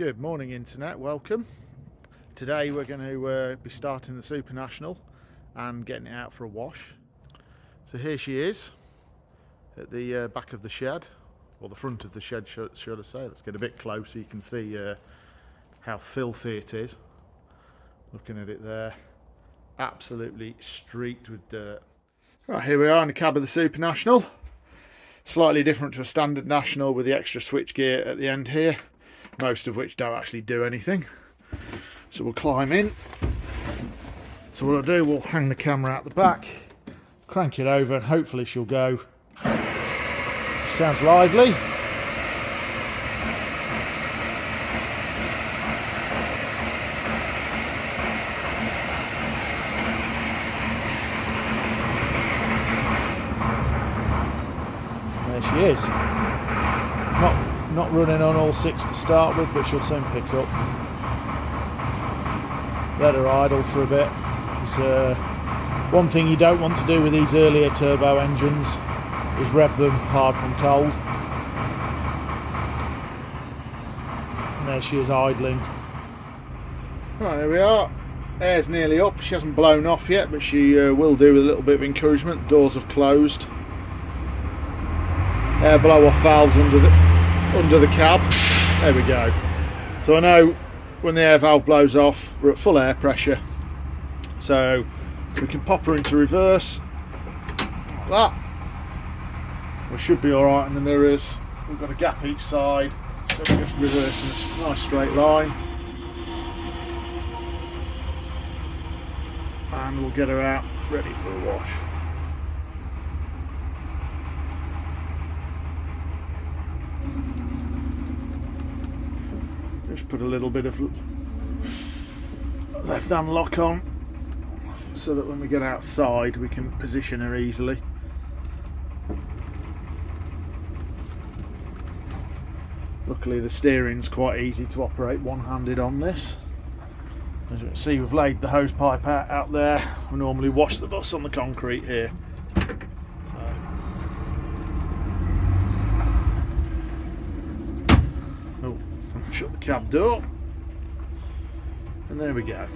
Good morning internet, welcome. Today we're going to be starting the Super National and getting it out for a wash. So here she is at the back of the shed, or the front of the shed should I say. Let's get a bit closer, you can see how filthy it is. Looking at it there, absolutely streaked with dirt. Right, here we are in the cab of the Super National. Slightly different to a standard National with the extra switch gear at the end here, most of which don't actually do anything. So we'll climb in. So what I'll do, we'll hang the camera out the back, crank it over, and hopefully she'll go. Sounds lively. There she is. Not running on all six to start with, but she'll soon pick up. Let her idle for a bit. Because one thing you don't want to do with these earlier turbo engines is rev them hard from cold. And there she is idling. Right, there we are. Air's nearly up. She hasn't blown off yet, but she will do with a little bit of encouragement. Doors have closed. Air blow off valves under the cab. There we go. So I know when the air valve blows off, we're at full air pressure. So we can pop her into reverse. Like that. We should be alright in the mirrors. We've got a gap each side, so we're just reversing a nice straight line. And we'll get her out ready for a wash. Just put a little bit of left hand lock on so that when we get outside we can position her easily. Luckily the steering's quite easy to operate one-handed on this. As you can see, we've laid the hose pipe out there. We normally wash the bus on the concrete here. Shut the cab door, and there we go.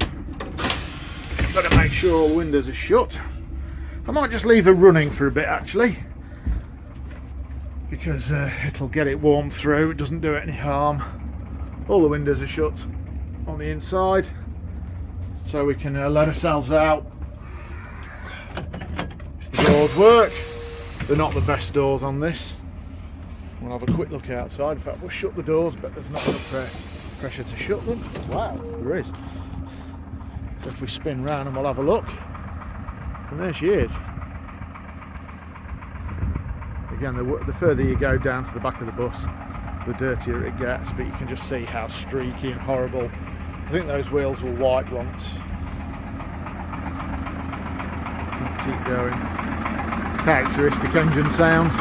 Got to make sure all the windows are shut. I might just leave her running for a bit actually, because it'll get it warm through. It doesn't do it any harm. All the windows are shut on the inside, so we can let ourselves out. If the doors work, they're not the best doors on this. We'll have a quick look outside. In fact, we'll shut the doors, but there's not enough pressure to shut them. Wow, there is. So if we spin round and we'll have a look, and there she is. Again, the further you go down to the back of the bus, the dirtier it gets, but you can just see how streaky and horrible. I think those wheels were white once. Keep going. Characteristic engine sound.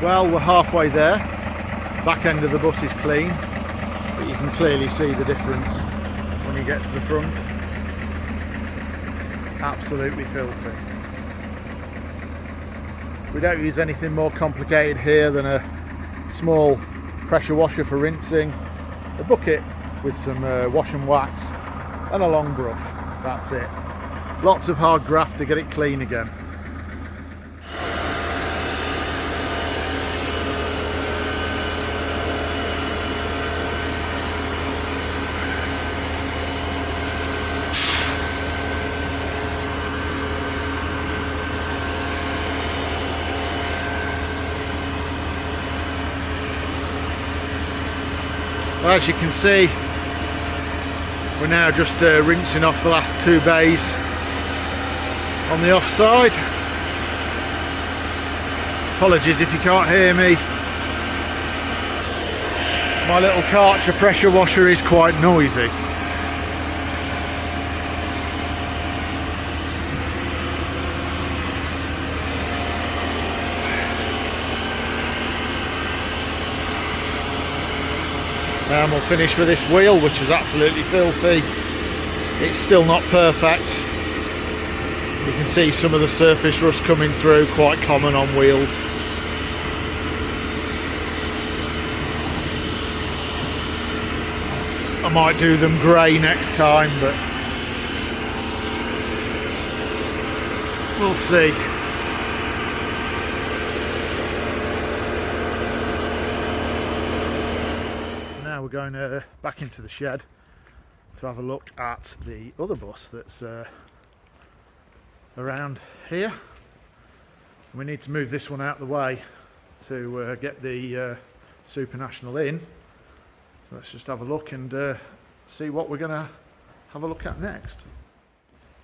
Well, we're halfway there. Back end of the bus is clean, but you can clearly see the difference when you get to the front. Absolutely filthy. We don't use anything more complicated here than a small pressure washer for rinsing, a bucket with some wash and wax, and a long brush. That's it. Lots of hard graft to get it clean again. Well, as you can see, we're now just rinsing off the last two bays on the offside. Apologies if you can't hear me. My little Karcher pressure washer is quite noisy. And we'll finish with this wheel, which is absolutely filthy. It's still not perfect. You can see some of the surface rust coming through, quite common on wheels. I might do them grey next time, but we'll see. Now we're going back into the shed to have a look at the other bus that's around here. We need to move this one out of the way to get the Super National in. So let's just have a look and see what we're going to have a look at next.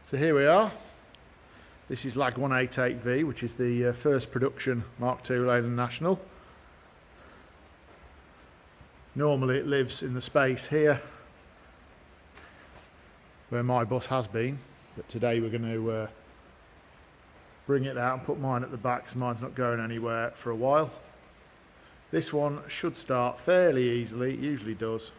So here we are. This is Lag 188V, which is the first production Mk2 Leyland National. Normally it lives in the space here where my bus has been, but today we're going to bring it out and put mine at the back because mine's not going anywhere for a while. This one should start fairly easily, it usually does.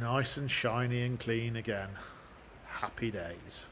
nice and shiny and clean again. Happy days.